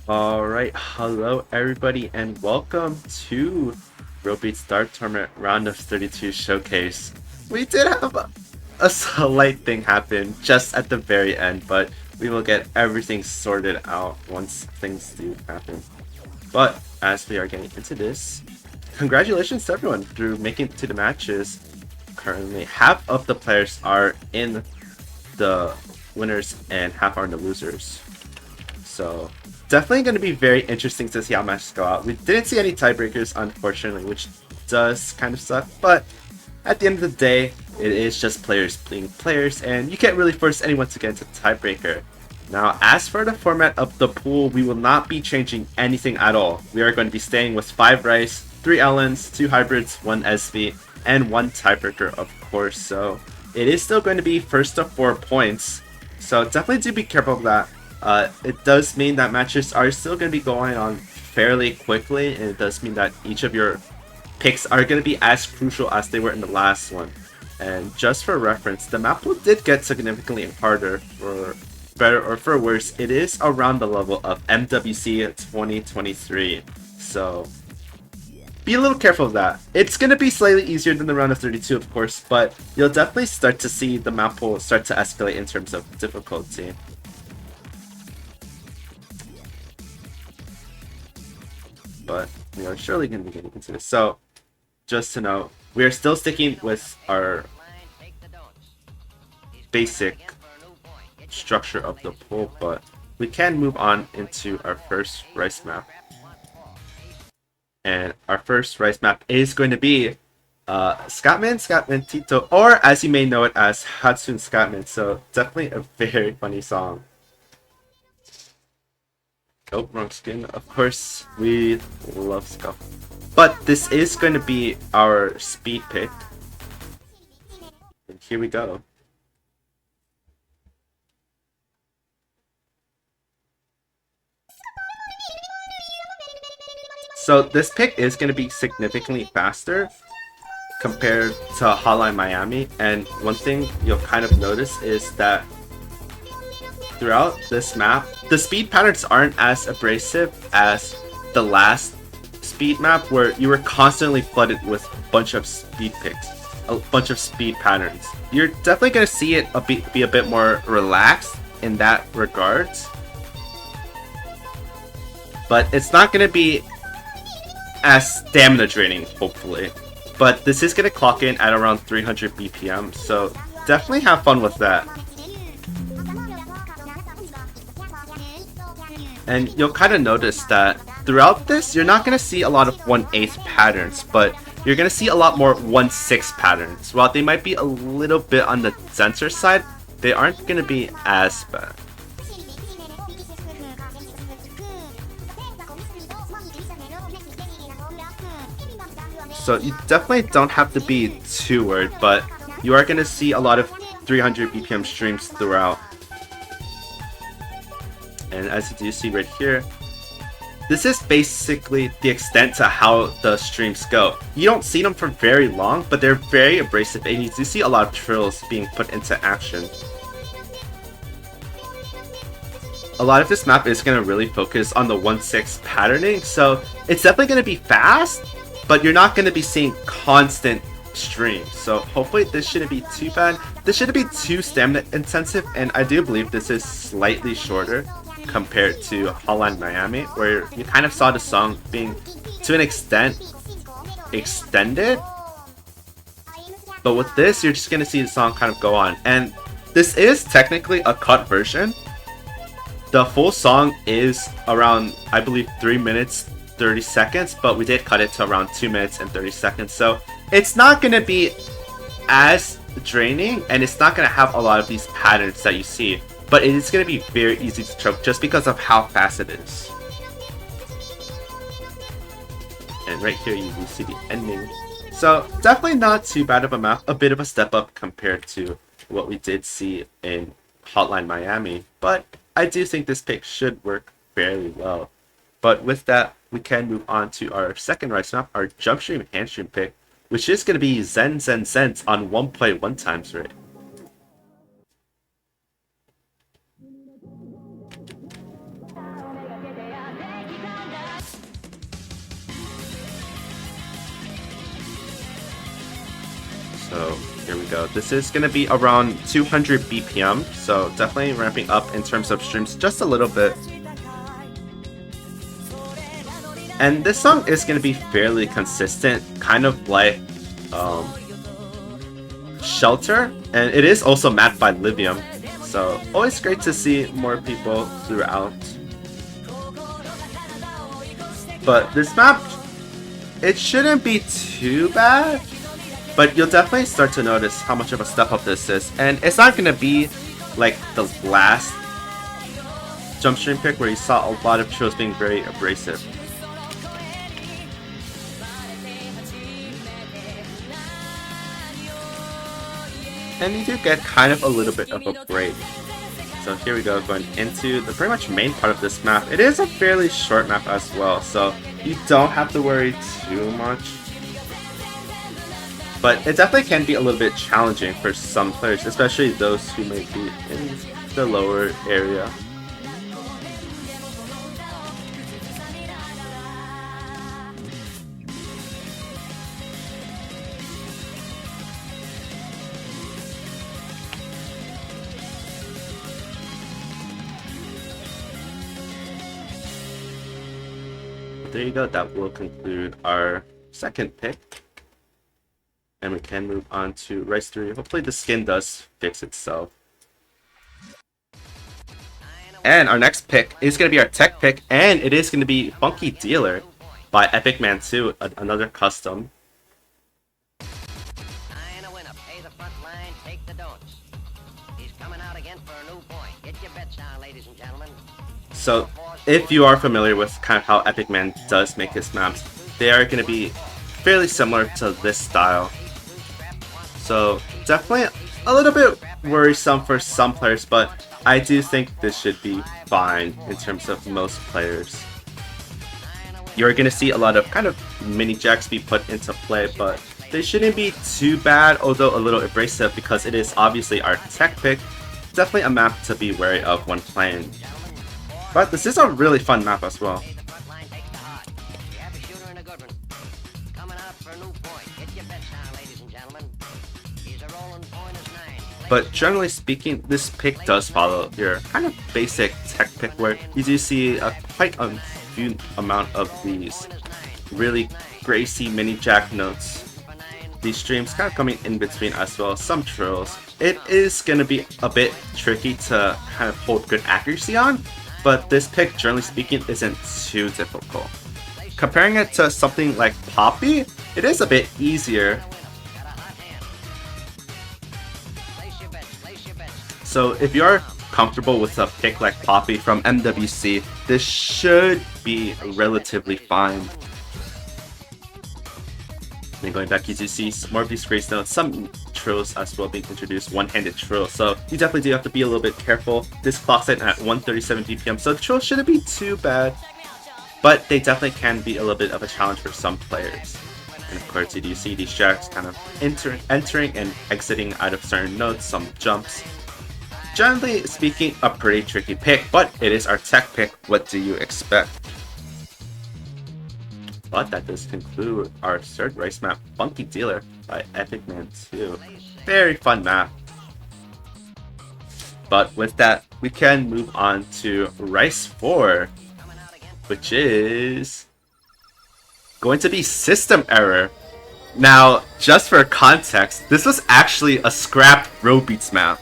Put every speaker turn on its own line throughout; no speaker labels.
Alright, hello everybody and welcome to Ro32 Dark Tournament Round of 32 Showcase. We did have a slight thing happen just at the very end, but we will get everything sorted out once things do happen. But as we are getting into this, congratulations to everyone through making it to the matches. Currently, half of the players are in the winners and half are in the losers. So definitely going to be very interesting to see how matches go out. We didn't see any tiebreakers, unfortunately, which does kind of suck. But at the end of the day, it is just players being players, and you can't really force anyone to get into tiebreaker. Now, as for the format of the pool, we will not be changing anything at all. We are going to be staying with 5 Rice, 3 LNs, 2 Hybrids, 1 SV, and 1 tiebreaker, of course. So it is still going to be first to 4 points. So definitely do be careful of that. It does mean that matches are still going to be going on fairly quickly, and it does mean that each of your picks are going to be as crucial as they were in the last one. And just for reference, the map pool did get significantly harder, for better or for worse. It is around the level of MWC 2023, so be a little careful of that. It's going to be slightly easier than the round of 32, of course, but you'll definitely start to see the map pool start to escalate in terms of difficulty. But we are surely going to be getting into this. So, just to know, we are still sticking with our basic structure of the pool, but we can move on into our first rice map. And our first rice map is going to be Scatman Tito, or as you may know it as Hatsune Scatman. So definitely a very funny song. Oh, wrong skin. Of course, we love Scuff. But this is going to be our speed pick. And here we go. So this pick is going to be significantly faster compared to Hotline Miami, and one thing you'll kind of notice is that throughout this map, the speed patterns aren't as abrasive as the last speed map where you were constantly flooded with a bunch of speed picks, a bunch of speed patterns. You're definitely going to see it be a bit more relaxed in that regards, but it's not going to be as stamina draining, hopefully. But this is going to clock in at around 300 BPM, so definitely have fun with that. And you'll kind of notice that throughout this, you're not going to see a lot of 1/8 patterns, but you're going to see a lot more 1/6 patterns. While they might be a little bit on the denser side, they aren't going to be as bad. So you definitely don't have to be too worried, but you are going to see a lot of 300 BPM streams throughout. And as you do see right here, this is basically the extent to how the streams go. You don't see them for very long, but they're very abrasive, and you do see a lot of trills being put into action. A lot of this map is going to really focus on the 1/6 patterning, so it's definitely going to be fast, but you're not going to be seeing constant streams. So hopefully this shouldn't be too bad. This shouldn't be too stamina intensive, and I do believe this is slightly shorter compared to Hotline Miami, where you kind of saw the song being, to an extent, extended. But with this, you're just going to see the song kind of go on. And this is technically a cut version. The full song is around, I believe, 3 minutes 30 seconds, but we did cut it to around 2 minutes and 30 seconds. So it's not going to be as draining, and it's not going to have a lot of these patterns that you see, but it is going to be very easy to choke just because of how fast it is. And right here you will see the ending. So definitely not too bad of a map, a bit of a step up compared to what we did see in Hotline Miami, but I do think this pick should work fairly well. But with that, we can move on to our second rice map, our jump stream hand stream pick, which is going to be Zen on 1.1 times rate. So here we go. This is going to be around 200 BPM, so definitely ramping up in terms of streams just a little bit. And this song is going to be fairly consistent, kind of like Shelter, and it is also mapped by Livium, so always great to see more people throughout. But this map, it shouldn't be too bad, but you'll definitely start to notice how much of a step up this is, and it's not going to be like the last jump stream pick where you saw a lot of trills being very abrasive. And you do get kind of a little bit of a break. So here we go, going into the pretty much main part of this map. It is a fairly short map as well, so you don't have to worry too much. But it definitely can be a little bit challenging for some players, especially those who may be in the lower area. There you go, that will conclude our second pick. And we can move on to Rice 3. Hopefully the skin does fix itself. And our next pick is going to be our tech pick, and it is going to be Funky Dealer by Epic Man 2, another custom. So, if you are familiar with kind of how Epic Man does make his maps, they are going to be fairly similar to this style. So, definitely a little bit worrisome for some players, but I do think this should be fine in terms of most players. You're going to see a lot of kind of mini jacks be put into play, but they shouldn't be too bad, although a little abrasive because it is obviously our tech pick. Definitely a map to be wary of when playing. But this is a really fun map as well. But generally speaking, this pick does follow your kind of basic tech pick where you do see quite a few amount of these really gracie mini jack notes. These streams kind of coming in between as well, some trills. It is going to be a bit tricky to kind of hold good accuracy on, but this pick, generally speaking, isn't too difficult. Comparing it to something like Poppy, it is a bit easier. So if you're comfortable with a pick like Poppy from MWC, this should be relatively fine. Then going back, you do see more of these grace notes, some trills as well being introduced, one-handed trill. So you definitely do have to be a little bit careful. This clocks in at 137 BPM, so the trill shouldn't be too bad. But they definitely can be a little bit of a challenge for some players. And of course, you do see these jacks kind of entering and exiting out of certain notes, some jumps. Generally speaking, a pretty tricky pick, but it is our tech pick. What do you expect? But that does conclude our third race map, Funky Dealer by Epic Man 2. Very fun map. But with that, we can move on to Race 4, which is going to be System Error. Now, just for context, this was actually a scrapped Robeats map.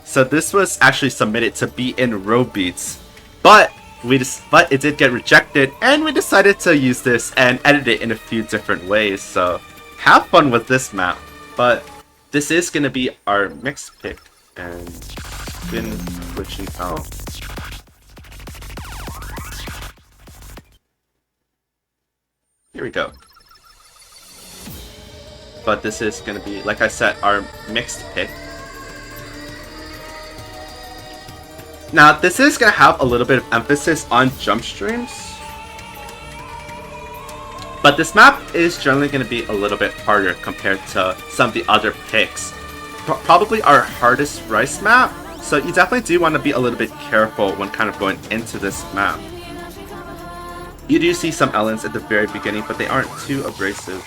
So this was actually submitted to be in Robeats, but it did get rejected, and we decided to use this and edit it in a few different ways. So have fun with this map. But this is gonna be our mixed pick, and been glitching out. Here we go. But this is gonna be, like I said, our mixed pick. Now, this is going to have a little bit of emphasis on jump streams, but this map is generally going to be a little bit harder compared to some of the other picks. Probably our hardest rice map, so you definitely do want to be a little bit careful when kind of going into this map. You do see some elements at the very beginning, but they aren't too abrasive.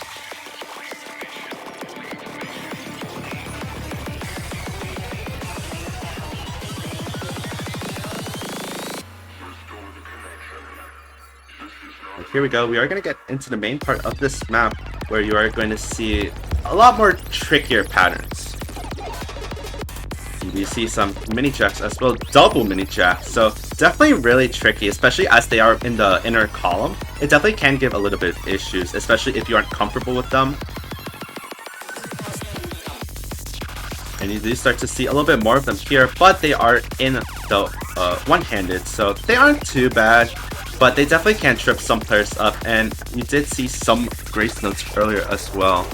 Here we go, we are going to get into the main part of this map where you are going to see a lot more trickier patterns. You do see some mini jacks as well, double mini jacks, so definitely really tricky, especially as they are in the inner column. It definitely can give a little bit of issues, especially if you aren't comfortable with them. And you do start to see a little bit more of them here, but they are in the one-handed, so they aren't too bad. But they definitely can trip some players up, and you did see some grace notes earlier as well.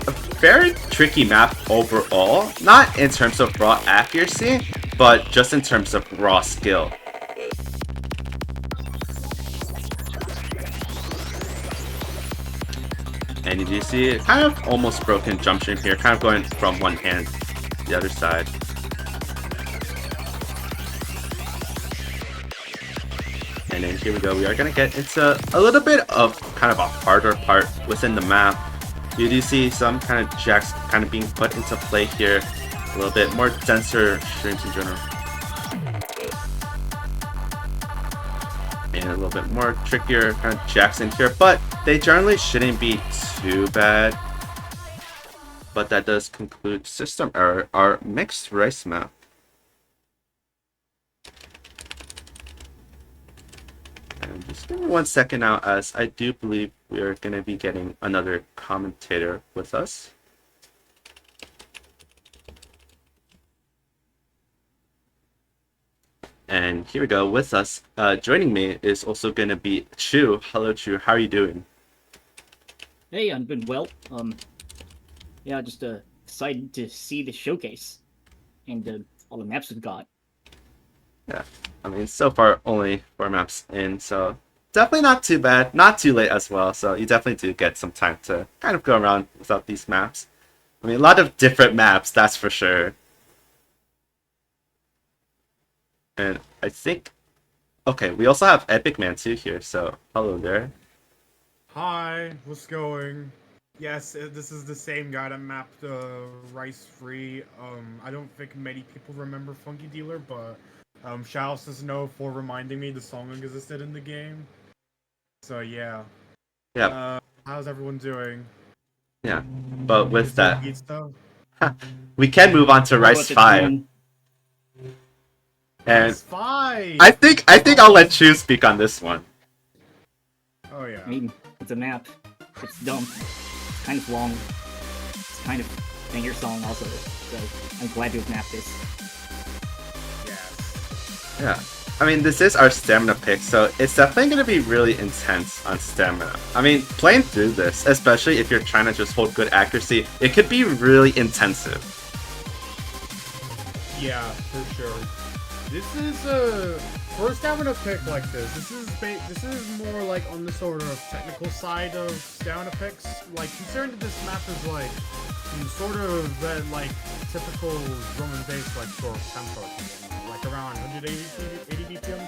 A very tricky map overall, not in terms of raw accuracy, but just in terms of raw skill. And you do see kind of almost broken jump stream here, kind of going from one hand to the other side. And then here we go, we are going to get into a little bit of kind of a harder part within the map. You do see some kind of jacks kind of being put into play here. A little bit more denser streams in general. And a little bit more trickier kind of jacks in here, but they generally shouldn't be too bad. But that does conclude System Error, our mixed race map. Just give me 1 second now, as I do believe we are going to be getting another commentator with us. And here we go with us. Joining me is also going to be Chu. Hello, Chu. How are you doing?
Hey, I'm doing well. Yeah, just excited to see the showcase and all the maps we've got.
Yeah, I mean, so far only 4 maps in, so definitely not too bad. Not too late as well, so you definitely do get some time to kind of go around without these maps. I mean, a lot of different maps, that's for sure. And I think, okay, we also have Epic Man 2 here, so hello there.
Hi, what's going? Yes, this is the same guy that mapped Rice Free. I don't think many people remember Funky Dealer, but shoutouts to Znow for reminding me the song existed in the game. So yeah.
Yeah,
How's everyone doing?
yeah. But with
Is there
that,
beat stuff?
we can move on to
How
Rice
about the
5.
tune?
And
Rice 5!
I think I'll let Chu speak on this one.
Oh yeah.
I mean, it's a map. It's dumb. It's kind of long. It's kind of banger song also. So I'm glad to have mapped this.
Yes.
Yeah. I mean, this is our stamina pick, so it's definitely going to be really intense on stamina. I mean, playing through this, especially if you're trying to just hold good accuracy, it could be really intensive.
Yeah, for sure. This is a first stamina pick like this. This is more like on the sort of technical side of stamina picks. Like considering that this map is like sort of that like typical drum and bass like sort of tempo, like around 180 BPM.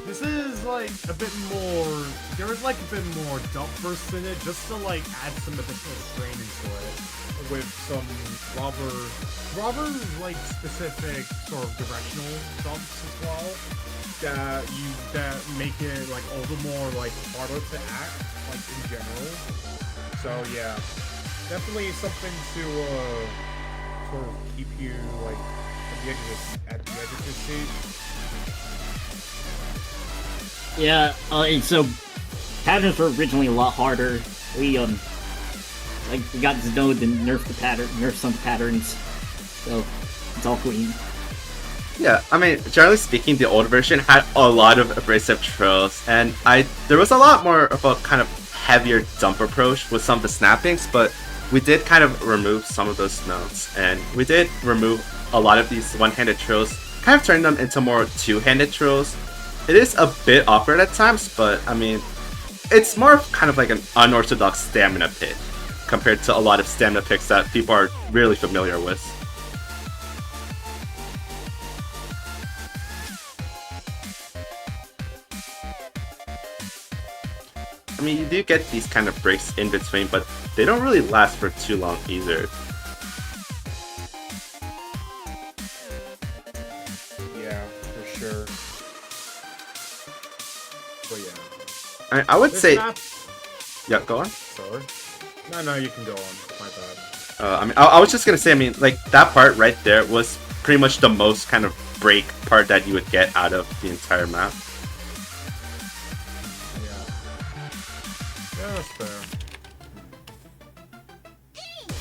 This is like a bit more. There is like a bit more dump bursts in it, just to like add some additional strain into it with some robber like specific sort of directional dumps as well that make it like all the more like harder to act like in general. So yeah, definitely something to sort of keep you like at the edge of your seat.
Yeah, and so patterns were originally a lot harder. We got Znow to nerf some patterns. So it's all clean.
Yeah, I mean, generally speaking, the old version had a lot of abrasive trails, and there was a lot more of a kind of heavier dump approach with some of the snappings, but we did kind of remove some of those notes, and we did remove a lot of these one-handed trills, kind of turning them into more two-handed trills. It is a bit awkward at times, but I mean, it's more kind of like an unorthodox stamina pit compared to a lot of stamina picks that people are really familiar with. I mean, you do get these kind of breaks in between, but they don't really last for too long either.
Yeah, for sure. But yeah.
I would say...
Map...
Yeah, go on.
Sorry. No, you can go on. My bad.
I mean, I was just gonna say, I mean, like, that part right there was pretty much the most kind of break part that you would get out of the entire map.
Yeah, that's fair.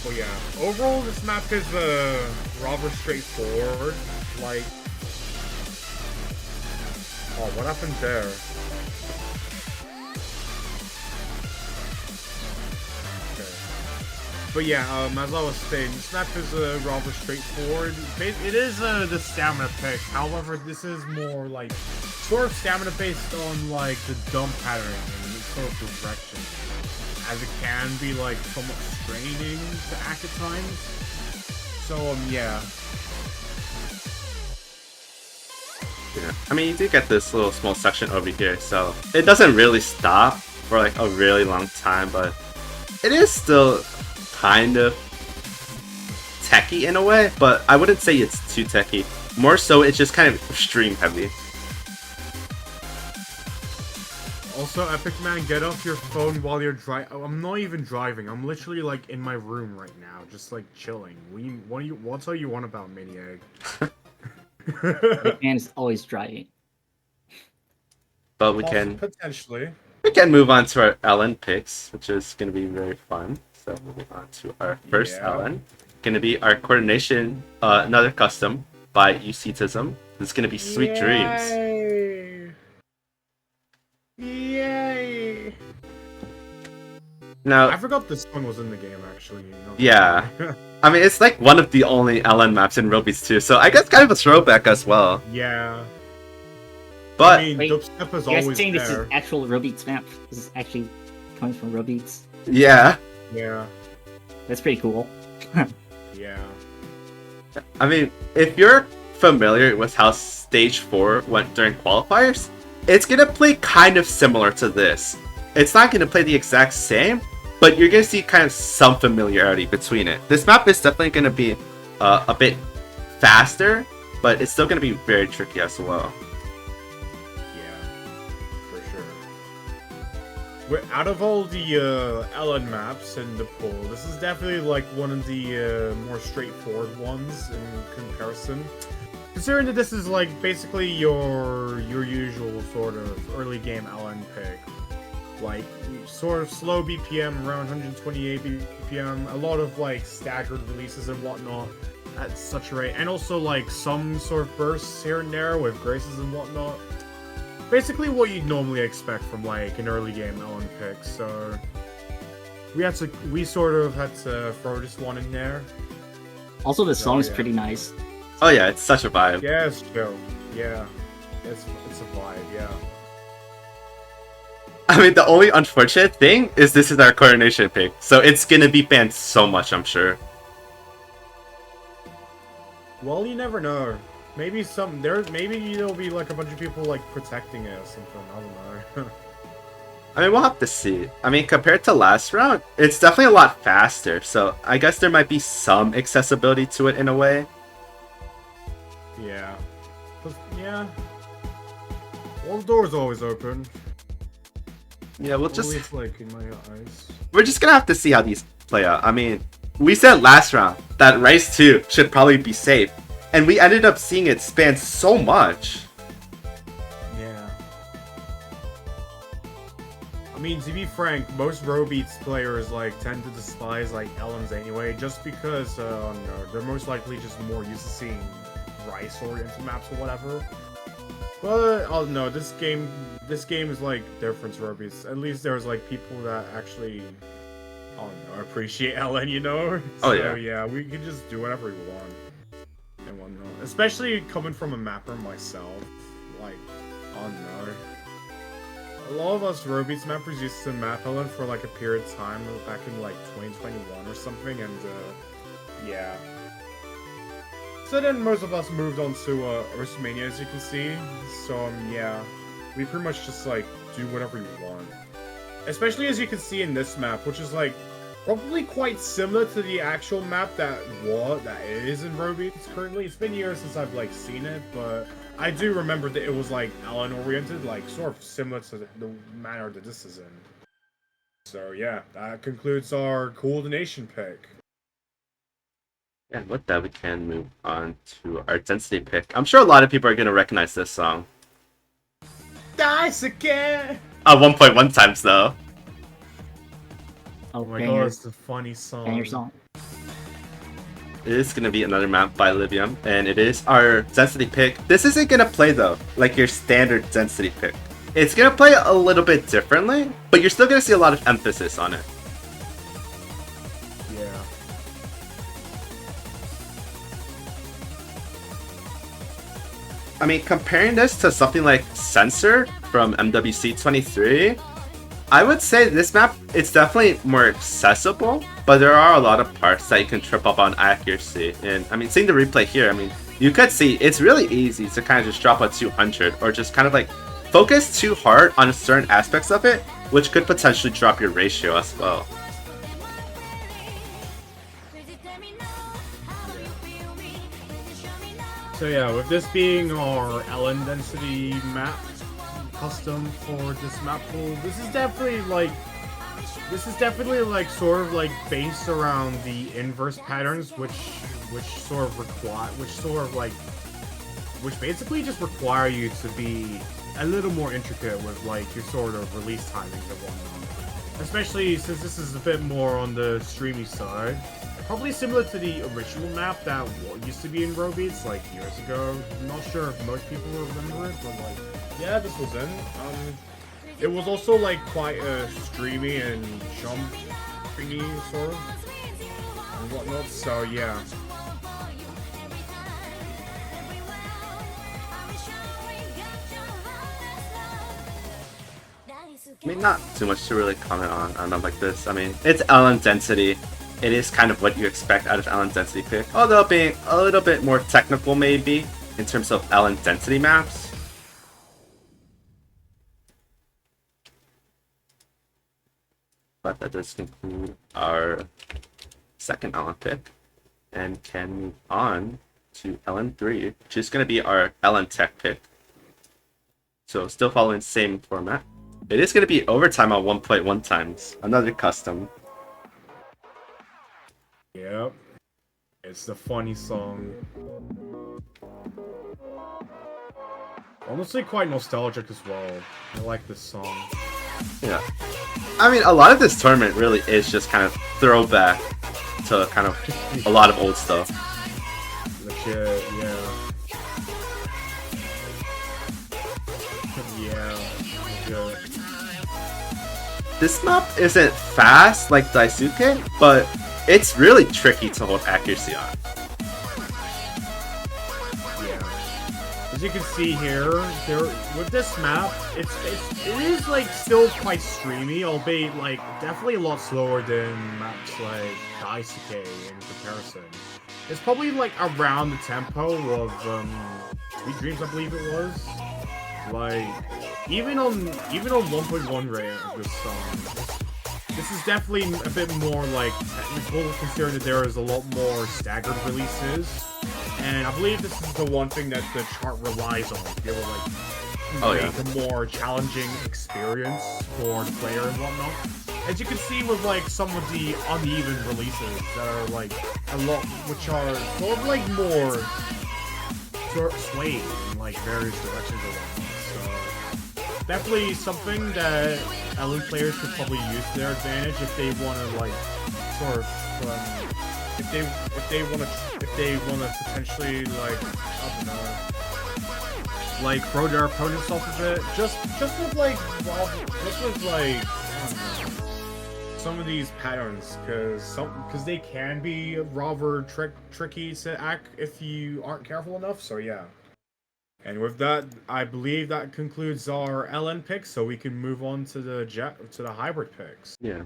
Well, yeah. Overall, this map is rather straightforward. Like, oh, what happened there? But yeah, as I was saying, this map is rather straightforward. It is the stamina pick. However, this is more like sort of stamina based on like the dump pattern and sort of direction, as it can be like somewhat straining to act at times. So yeah.
Yeah, I mean, you do get this little small section over here, so it doesn't really stop for like a really long time, but it is still kind of techy in a way, but I wouldn't say it's too techy. More so, it's just kind of stream heavy.
Also, Epic Man, get off your phone while you're driving. Oh, I'm not even driving. I'm literally like in my room right now, just like chilling. What's all you want about Mini Egg?
Big man is always driving.
But
Potentially.
we can move on to our Ellen picks, which is going to be very fun. So moving on to our first Ellen, going to be our coordination, another custom by UCtism. This is going to be Sweet Dreams.
Yay!
Now,
I forgot this one was in the game actually.
Yeah. I mean, it's like one of the only Ellen maps in Robeats 2, so I guess kind of a throwback as well.
Yeah.
But
I mean,
wait,
dubstep is
you guys
always
saying this
there.
is actual Robeats map? This is actually coming from Robeats.
yeah,
Yeah.
That's pretty cool.
Yeah.
I mean, if you're familiar with how Stage 4 went during qualifiers, it's gonna play kind of similar to this. It's not gonna play the exact same, but you're gonna see kind of some familiarity between it. This map is definitely gonna be a bit faster, but it's still gonna be very tricky as well.
Out of all the Ellen maps in the pool, this is definitely like one of the more straightforward ones in comparison. Considering that this is like basically your usual sort of early game Ellen pick, like sort of slow BPM around 128 BPM, a lot of like staggered releases and whatnot at such a rate, and also like some sort of bursts here and there with graces and whatnot. Basically what you'd normally expect from like an early game Ellen pick, so we sort of had to throw this one in there.
Also, the song is
yeah.
pretty nice.
Oh yeah, it's such a vibe.
Yeah, it's chill. Yeah. It's a vibe, yeah.
I mean, the only unfortunate thing is this is our coordination pick, so it's gonna be banned so much, I'm sure.
Well, you never know. Maybe there'll be like a bunch of people like protecting it or something. I don't know.
I mean, we'll have to see. I mean, compared to last round, it's definitely a lot faster, so I guess there might be some accessibility to it in a way.
Yeah. Yeah. Well, the door's always open.
Yeah, we'll
At
just
least, like, in my eyes.
we're just gonna have to see how these play out. I mean, we said last round that Rice 2 should probably be safe, and we ended up seeing it span so much.
Yeah. I mean, to be frank, most Robeats players like tend to despise like Ellens anyway, just because no, they're most likely just more used to seeing Rice-oriented maps or whatever. But oh no, this game is like different to Robeats. At least there's like people that actually, I don't know, appreciate Ellen, you know.
Oh,
so,
yeah.
we can just do whatever we want and whatnot. Especially coming from a mapper myself, like, oh no. A lot of us Robeats mappers used to map Ellen for like a period of time back in like 2021 or something, and yeah. So then most of us moved on to Earthmania, as you can see. So yeah, we pretty much just like do whatever we want. Especially as you can see in this map, which is like probably quite similar to the actual map that is in Robeats currently. It's been years since I've like seen it, but I do remember that it was like Ellen oriented, like sort of similar to the manner that this is in. So yeah, that concludes our coordination pick.
And with that, we can move on to our density pick. I'm sure a lot of people are going to recognize this song.
Dice again!
1.1 times, though.
Oh,
Oh my god, it's a funny song.
Banger song.
It is going to be another map by Livium, and it is our density pick. This isn't going to play, though, like your standard density pick. It's going to play a little bit differently, but you're still going to see a lot of emphasis on it.
Yeah.
I mean, comparing this to something like Sensor from MWC 23, I would say this map, it's definitely more accessible, but there are a lot of parts that you can trip up on accuracy. And I mean, seeing the replay here, I mean, you could see it's really easy to kind of just drop a 200 or just kind of like focus too hard on certain aspects of it, which could potentially drop your ratio as well.
So yeah, with this being our Ellen density map custom for this map pool, this is definitely like sort of like based around the inverse patterns, which basically just require you to be a little more intricate with like your sort of release timings and whatnot. Especially since this is a bit more on the streamy side. Probably similar to the original map that used to be in Robeats like years ago. I'm not sure if most people remember it, but like, yeah, this was in. It was also like quite a streamy and jump thingy sort of and whatnot. So yeah.
I mean, not too much to really comment on a map like this. I mean, it's LN density. It is kind of what you expect out of LN density pick, although being a little bit more technical maybe in terms of LN density maps. But that does conclude our second LN pick, and can move on to LN3, which is going to be our LN Tech pick. So still following the same format. It is going to be overtime on 1.1 times, another custom.
Yep. It's the funny song. Honestly quite nostalgic as well. I like this song.
Yeah. I mean, a lot of this tournament really is just kind of throwback to kind of a lot of old stuff.
Legit, yeah. Yeah, legit.
This map isn't fast like Daisuke, but it's really tricky to hold accuracy on.
Yeah. As you can see here, with this map, it is like still quite streamy, albeit like definitely a lot slower than maps like Daisuke in comparison. It's probably like around the tempo of Sweet Dreams, I believe it was. Like even on 1.1 rate of this song. This is definitely a bit more like technical, considering that there is a lot more staggered releases, and I believe this is the one thing that the chart relies on to be able to like make a more challenging experience for the player and whatnot. As you can see with like some of the uneven releases that are like a lot, which are sort of like more sort of swayed in like various directions or whatnot. So definitely something that LN players could probably use to their advantage if they want to like sort of if they want to potentially like I don't know, like throw their opponents off of it just with like I don't know, some of these patterns, because they can be rather tricky to act if you aren't careful enough. So yeah. And with that, I believe that concludes our LN picks, so we can move on to the hybrid picks.
Yeah.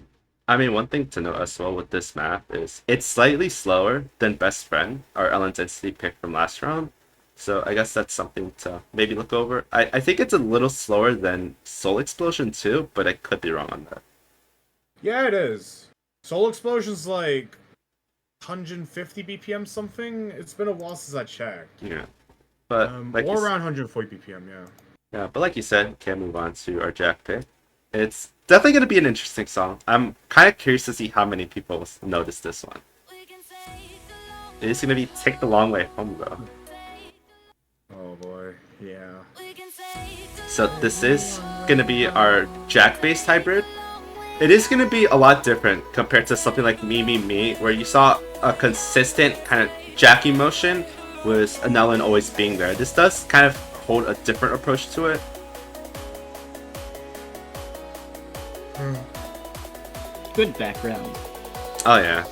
I mean, one thing to note as well with this map is it's slightly slower than Best Friend, our LN density pick from last round. So I guess that's something to maybe look over. I think it's a little slower than Soul Explosion too, but I could be wrong on that.
Yeah, it is. Soul Explosion's like 150 BPM something. It's been a while since I checked.
Yeah. But like
or around 140 BPM, yeah.
Yeah, but like you said, can't move on to our Jack pick. It's definitely going to be an interesting song. I'm kind of curious to see how many people notice this one. It is going to be Take the Long Way Home, though.
Oh boy, yeah.
So this is going to be our Jack-based hybrid. It is going to be a lot different compared to something like Me, Me, Me, where you saw a consistent kind of Jacky motion with an LN always being there. This does kind of hold a different approach to it.
Good background.
Oh yeah.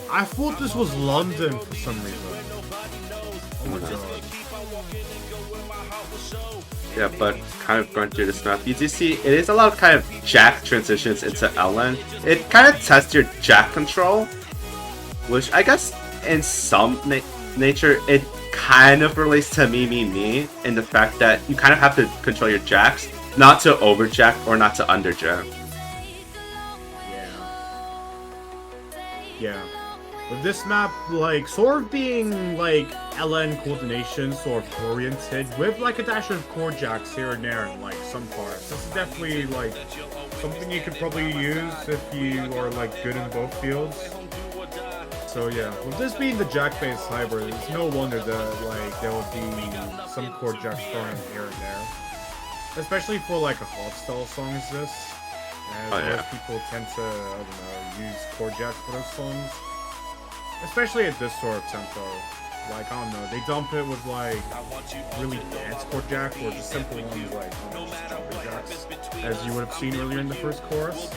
I thought this was London for some reason. Oh my god.
Yeah, but kind of going through this map, you do see it is a lot of kind of Jack transitions into LN. It kind of tests your Jack control, which I guess in some nature it kind of relates to Me, Me, Me in the fact that you kind of have to control your Jacks, not to over Jack or not to under Jack.
Yeah. With this map, like, sort of being, like, LN coordination sort of oriented, with, like, a dash of chord jacks here and there in, like, some parts. This is definitely, like, something you could probably use if you are, like, good in both fields. So yeah, with this being the jack-based hybrid, it's no wonder that like there will be some chord jacks thrown in here and there, especially for like a hardstyle song as this. As most people tend to, I don't know, use chord jacks for those songs, especially at this sort of tempo. Like, I don't know, they dump it with like really dance chord jacks or just simple ones like just jumping jacks, as you would have seen earlier in the first chorus.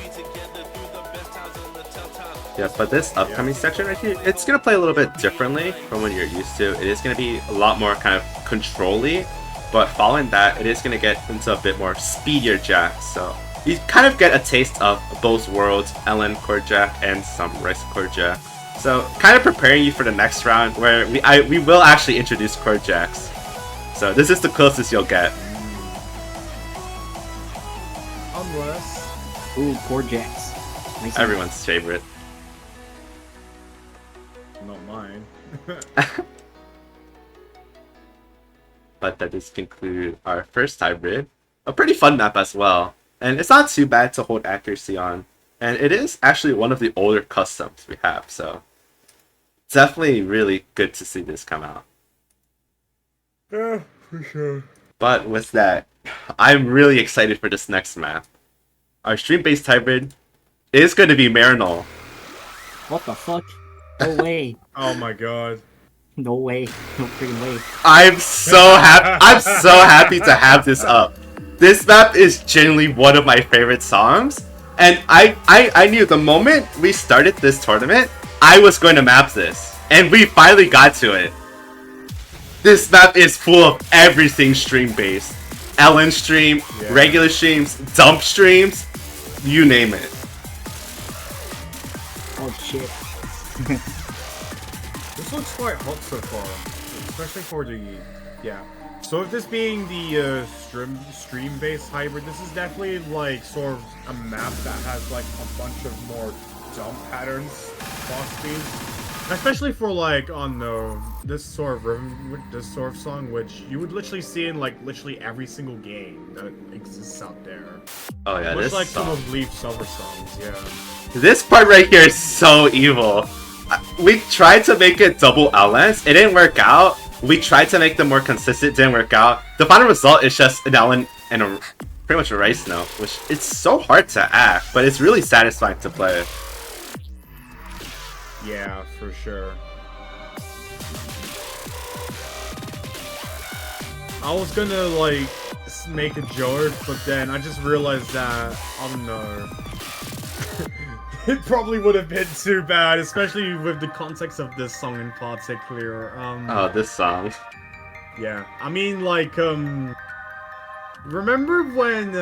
Yeah, but this upcoming section right here, it's going to play a little bit differently from what you're used to. It is going to be a lot more kind of control-y, but following that, it is going to get into a bit more speedier jacks. So you kind of get a taste of both worlds, LN chord jack and some Rice chord jack. So kind of preparing you for the next round where we will actually introduce chord jacks. So this is the closest you'll get.
Unless...
Ooh, chord jacks. Nice.
Everyone's favorite.
Not mine.
But that does conclude our first hybrid. A pretty fun map as well. And it's not too bad to hold accuracy on. And it is actually one of the older customs we have, so definitely really good to see this come out.
Yeah, for sure.
But with that, I'm really excited for this next map. Our stream-based hybrid is going to be Marinol.
What the fuck? No way.
Oh my god.
No way. No freaking way.
I'm so happy. I'm so happy to have this up. This map is genuinely one of my favorite songs, and I knew the moment we started this tournament, I was going to map this, and we finally got to it. This map is full of everything stream-based. LN stream, regular streams, dump streams, you name it.
Oh shit.
This looks quite hot so far, especially for the So with this being the stream-based hybrid, this is definitely like sort of a map that has like a bunch of more jump patterns, philosophies, especially for like on this sort of rhythm, this sort of song, which you would literally see in like literally every single game that exists out there.
Oh yeah,
much
this
like
song.
some of Leaf's other songs, yeah.
This part right here is so evil. We tried to make it double LNs, it didn't work out. We tried to make them more consistent, didn't work out. The final result is just an LN and pretty much a Rice note, which it's so hard to act, but it's really satisfying to play.
Yeah, for sure. I was gonna like make a joke, but then I just realized that I don't know. It probably would have been too bad, especially with the context of this song in particular.
Oh, this song.
Yeah, I mean, like, remember when,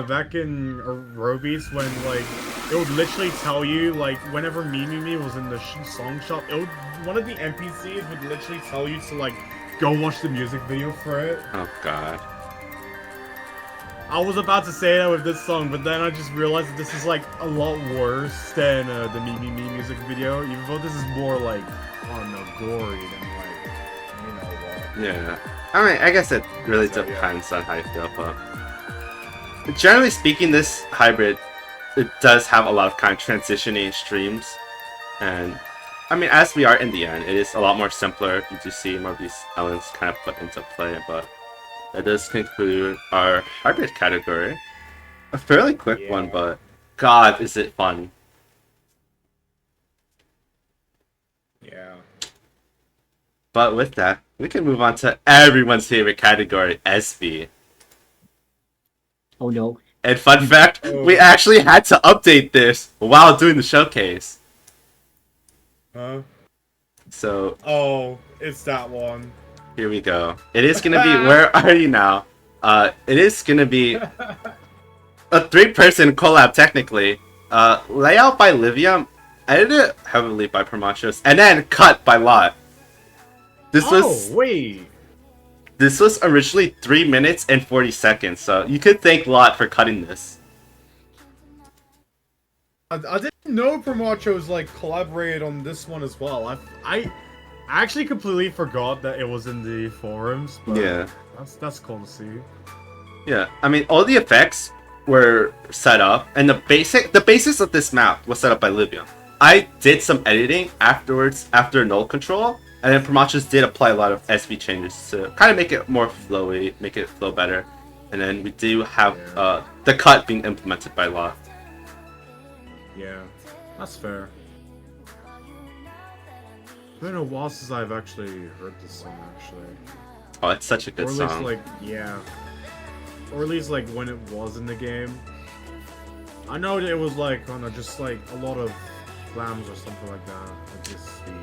back in Robeats, when, like, it would literally tell you, like, whenever Mimi was in the song shop, one of the NPCs would literally tell you to, like, go watch the music video for it?
Oh, God.
I was about to say that with this song, but then I just realized that this is like a lot worse than the Me music video, even though this is more like, I don't know, gory than like, you know what.
Yeah. I mean, I guess it really depends on how you feel, but generally speaking, this hybrid, it does have a lot of kind of transitioning streams, and I mean, as we are in the end, it is a lot more simpler. You do see more of these elements kind of put into play, but that does conclude our hybrid category. A fairly quick one, but God, is it fun.
Yeah.
But with that, we can move on to everyone's favorite category, SV.
Oh no.
And fun fact, we actually had to update this while doing the showcase.
Huh?
So...
Oh, it's that one.
Here we go. It is gonna be, where are you now? It is gonna be a 3-person collab technically. Layout by Livium, edited heavily by Promachos, and then cut by Lot. This was originally 3 minutes and 40 seconds, so you could thank Lot for cutting this.
I didn't know Promachos like collaborated on this one as well. I actually completely forgot that it was in the forums, but
yeah,
that's cool to see.
Yeah, I mean, all the effects were set up, and the basis of this map was set up by Livium. I did some editing afterwards after null control, and then Promachus did apply a lot of SV changes to kind of make it more flowy, make it flow better. And then we do have the cut being implemented by law.
Yeah, that's fair. It's been a while since I've actually heard this song, actually.
Oh, it's such a good
or at least,
song.
like, yeah. Or at least, like, when it was in the game. I know it was, like, I don't know, just, like, a lot of glams or something like that at this speed.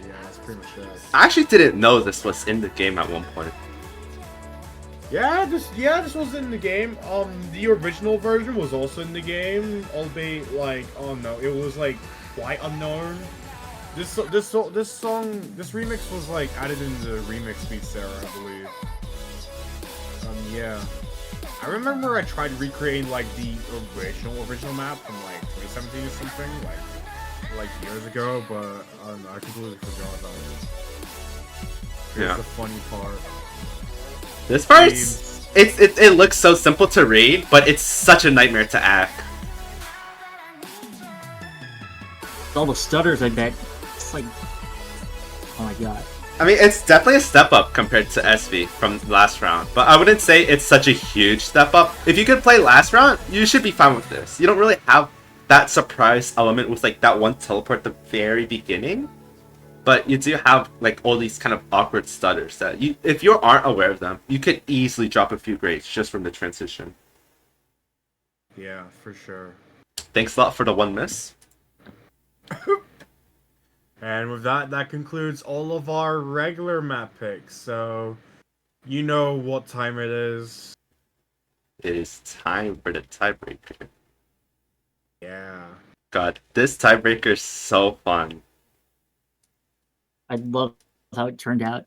But yeah, that's pretty much it.
I actually didn't know this was in the game at one point.
Yeah, this was in the game. The original version was also in the game, albeit, like, oh no, it was, like, quite unknown. This remix was like added in the remix beats there, I believe. Yeah. I remember I tried recreating like the original map from like 2017 or something, like years ago, but I don't know, I completely forgot about it. Here's the funny part.
This part's it looks so simple to read, but it's such a nightmare to act.
All the stutters, I bet. It's like, oh my god.
I mean, it's definitely a step up compared to SV from last round, but I wouldn't say it's such a huge step up. If you could play last round, you should be fine with this. You don't really have that surprise element with like that one teleport at the very beginning, but you do have like all these kind of awkward stutters that you, if you aren't aware of them, you could easily drop a few grades just from the transition.
Yeah, for sure.
Thanks a lot for the one miss.
And with that, that concludes all of our regular map picks. So, you know what time it is.
It is time for the tiebreaker.
Yeah.
God, this tiebreaker is so fun.
I love how it turned out.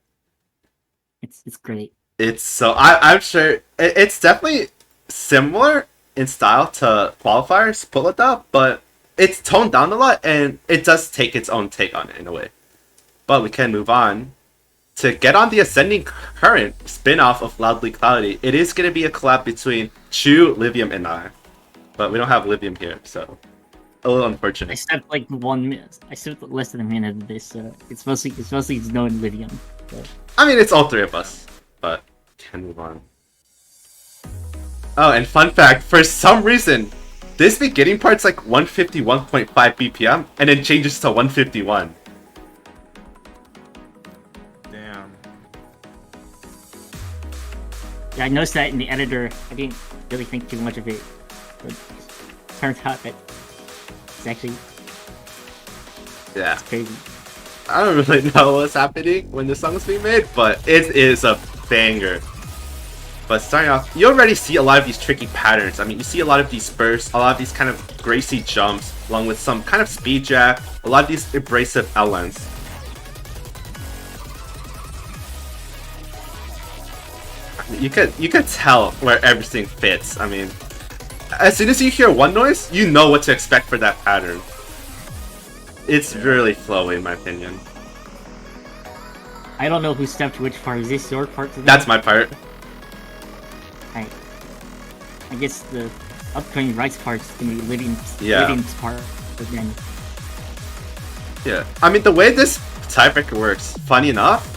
It's great.
It's so I'm sure it's definitely similar in style to qualifiers, Pulata, but it's toned down a lot, and it does take its own take on it in a way. But we can move on to get on the Ascending Current spin-off of Loudly Cloudy. It is going to be a collab between Chu, Livium, and I. But we don't have Livium here, so a little unfortunate.
I stepped like 1 minute. I stepped less than a minute of this. It's mostly Znow and Livium. But...
I mean, it's all three of us, but can move on. Oh, and fun fact, for some reason, this beginning part's like 151.5 BPM, and then changes to 151.
Damn.
Yeah, I noticed that in the editor. I didn't really think too much of it, but it turns out that it's actually it's crazy.
I don't really know what's happening when the song's being made, but it is a banger. But starting off, you already see a lot of these tricky patterns. I mean, you see a lot of these bursts, a lot of these kind of Gracie jumps, along with some kind of speed jack, a lot of these abrasive L-lens. You could tell where everything fits. I mean, as soon as you hear one noise, you know what to expect for that pattern. It's really flowy, in my opinion.
I don't know who stepped which part. Is this your part?
That's my part.
I guess the upcoming rights part is gonna be Livium's part again.
Yeah, I mean the way this tiebreaker works, funny enough,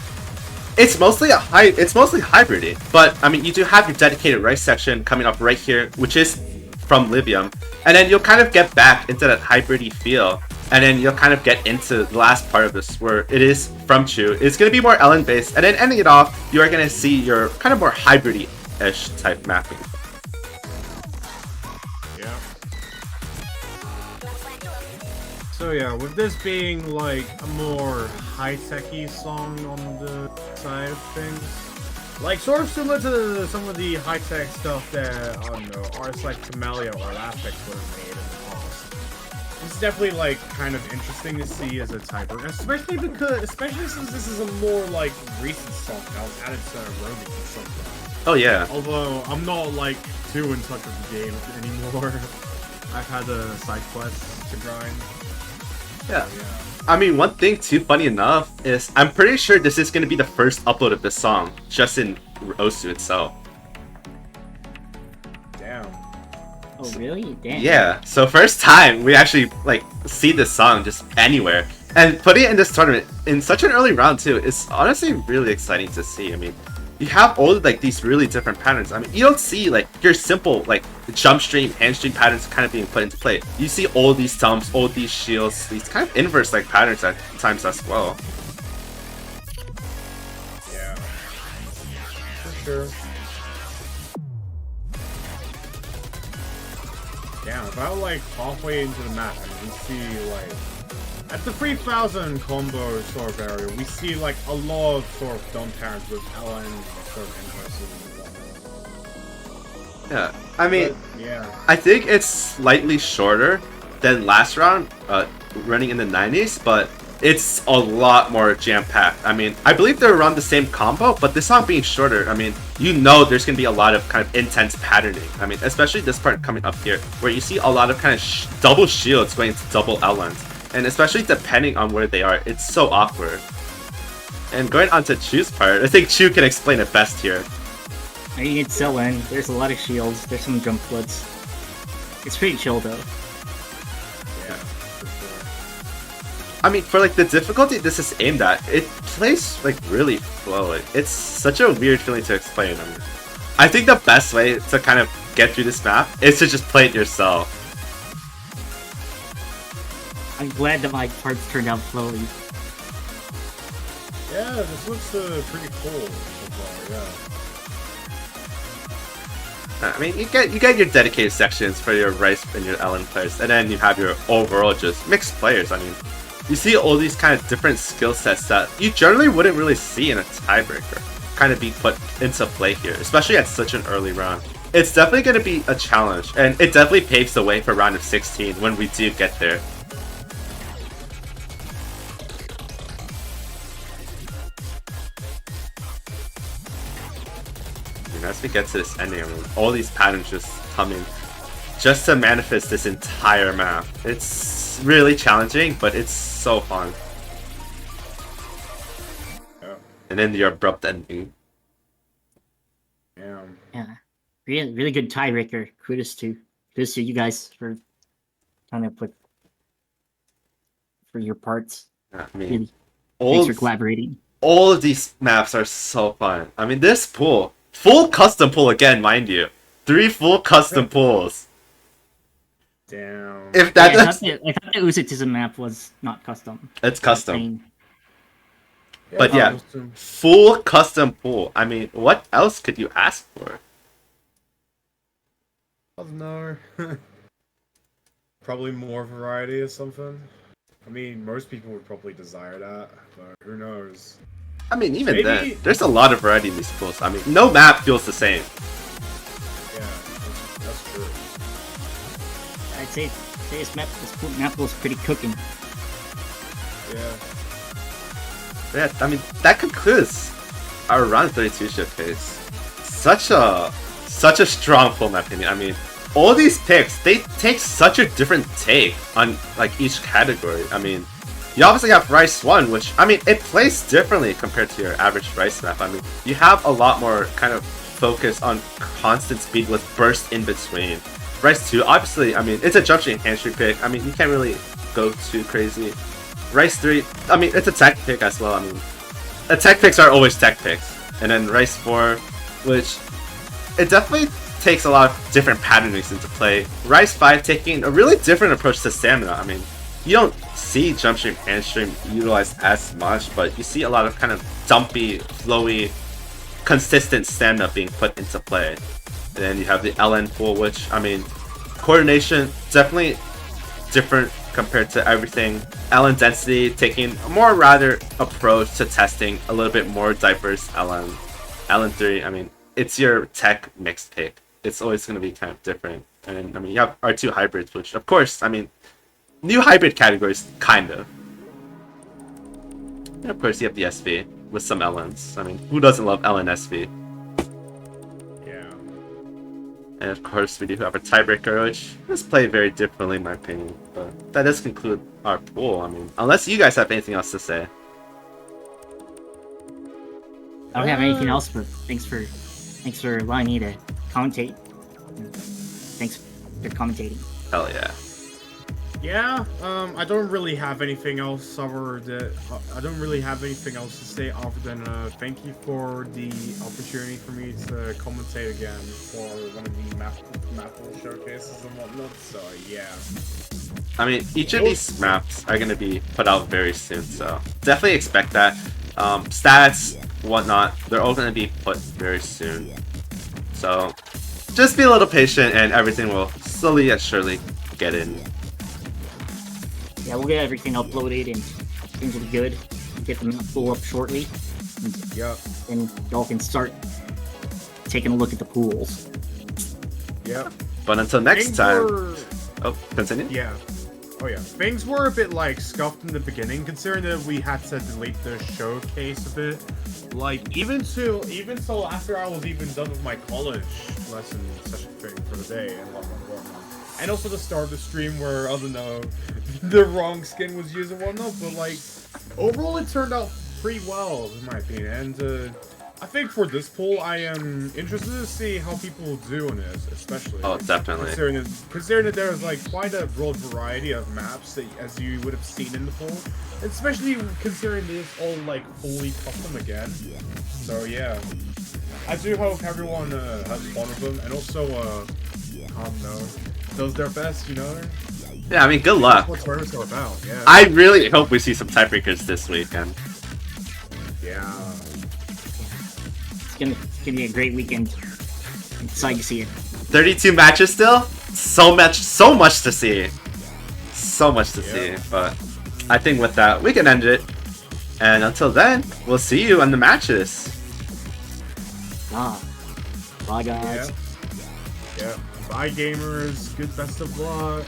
it's mostly hybridy. But I mean you do have your dedicated right section coming up right here, which is from Livium, and then you'll kind of get back into that hybridy feel, and then you'll kind of get into the last part of this where it is from Chu. It's gonna be more Ellen based, and then ending it off, you are gonna see your kind of more hybridy-ish type mapping.
So yeah, with this being like a more high-techy song on the side of things, like sort of similar to some of the high-tech stuff that, I don't know, artists like Camellia or Apex would have made in the past. It's definitely like kind of interesting to see as a tiebreaker, especially since this is a more like recent song that was added to Rogue and something.
Oh yeah.
Although I'm not like too in touch with the game anymore. I've had the side quests to grind.
Yeah. I mean, one thing too funny enough is I'm pretty sure this is going to be the first upload of this song, just in Osu itself.
Damn.
Oh, really? Damn.
Yeah, so first time we actually like see this song just anywhere, and putting it in this tournament in such an early round too is honestly really exciting to see. I mean, you have all like these really different patterns. I mean, you don't see like your simple like jump stream, hand stream patterns kind of being put into play. You see all these stumps, all these shields, these kind of inverse like patterns at times as well.
Yeah. For sure. Yeah, about like halfway into the map, and we see like at the 3000 combo sort of area, we see like a lot of sort of dumb patterns with LN sort of inverses.
Yeah, I mean,
But, yeah.
I think it's slightly shorter than last round, running in the 90s, but it's a lot more jam-packed. I mean, I believe they're around the same combo, but this song being shorter, I mean, you know there's going to be a lot of kind of intense patterning. I mean, especially this part coming up here, where you see a lot of kind of double shields going to double LNs. And especially depending on where they are, it's so awkward. And going on to Chu's part, I think Chu can explain it best here.
I mean, it's so in. There's a lot of shields. There's some jump flips. It's pretty chill though.
Yeah, for sure.
I mean, for like the difficulty this is aimed at, it plays like really flowy. It's such a weird feeling to explain. I mean, I think the best way to kind of get through this map is to just play it yourself.
I'm glad that my parts turned out flowy.
Yeah, this looks pretty cool so far, yeah.
I mean, you get your dedicated sections for your Rice and your Ellen players, and then you have your overall just mixed players. I mean, you see all these kind of different skill sets that you generally wouldn't really see in a tiebreaker kind of be put into play here, especially at such an early round. It's definitely going to be a challenge, and it definitely paves the way for round of 16 when we do get there. And as we get to this ending, I mean, all these patterns just come in just to manifest this entire map. It's really challenging, but it's so fun.
Yeah.
And then the abrupt ending.
Yeah.
Yeah, really good tiebreaker. Kudos to you guys for trying to put for your parts.
I mean,
Really,
all
thanks for collaborating.
all of these maps are so fun. I mean, this pool, full custom pool again, mind you. 3 full custom pools.
Damn.
If
Yeah,
that's
I thought the Uzitism map was not custom.
it's custom.
Plain.
But yeah,
custom.
full custom pool. I mean, what else could you ask for?
I don't know. Probably more variety or something. I mean, most people would probably desire that, but who knows?
I mean, even
Maybe-
then, there's a lot of variety in these pools. I mean, no map feels the same.
Yeah, that's true.
I'd say this map was pretty cooking.
Yeah.
Yeah, I mean, that concludes our round 32 showcase. Such a strong pool, in my opinion. I mean, all these picks, they take such a different take on like each category. I mean, you obviously have Rice 1, which, I mean, it plays differently compared to your average Rice map. I mean, you have a lot more kind of focus on constant speed with bursts in between. Rice 2, obviously, I mean, it's a jump stream hand stream pick. I mean, you can't really go too crazy. Rice 3, I mean, it's a tech pick as well. I mean, tech picks are always tech picks. And then Rice 4, which, it definitely takes a lot of different patternings into play. Rice 5 taking a really different approach to stamina. I mean, you don't see jump stream, hand stream utilized as much, but you see a lot of kind of dumpy, flowy, consistent stamina being put into play. And then you have the LN pool, which, I mean, coordination, definitely different compared to everything. LN density, taking a more rather approach to testing a little bit more diverse LN. LN3, I mean, it's your tech mixed pick. It's always going to be kind of different. And I mean, you have R2 hybrids, which, of course, I mean, new hybrid categories, kind of. And of course, you have the SV with some LNs. I mean, who doesn't love LN SV?
Yeah.
And of course, we do have a tiebreaker, which is played very differently, in my opinion. But that does conclude our pool. I mean, unless you guys have anything else to say.
I don't have anything else, but thanks for allowing me to commentate. Thanks They're commentating.
Hell yeah.
Yeah, I don't really have anything else other than I don't really have anything else to say other than thank you for the opportunity for me to commentate again for one of the map showcases and whatnot. So yeah.
I mean, each of these maps are going to be put out very soon, so definitely expect that. Stats, whatnot, they're all going to be put very soon. So just be a little patient and everything will slowly yet surely get in.
Yeah, we'll get everything uploaded and things will be good. Get the map pool up shortly.
Yep.
And y'all can start taking a look at the pools.
Yep.
But until next
Things
time...
were-
Oh, continue?
Yeah. Oh yeah. Things were a bit like scuffed in the beginning, considering that we had to delete the showcase a bit. Like even till after I was even done with my college lesson session thing for the day and whatnot. And also the start of the stream where I don't know the wrong skin was used and whatnot, but like overall it turned out pretty well in my opinion. And I think for this poll I am interested to see how people do on this, especially.
Oh, definitely.
Considering that there's like quite a broad variety of maps that, as you would have seen in the poll, especially considering this all like fully custom again. So yeah, I do hope everyone has fun with them and also I don't know, does their best, you know.
Yeah, I mean, good luck.
That's what Tournament's all about. Yeah.
I really hope we see some tiebreakers this weekend.
Yeah.
It's gonna be a great weekend. I'm excited to see it.
32 matches still? So much to see. So much to see. But I think with that, we can end it. And until then, we'll see you on the matches.
Bye guys.
Yeah. Bye gamers. Good best of luck.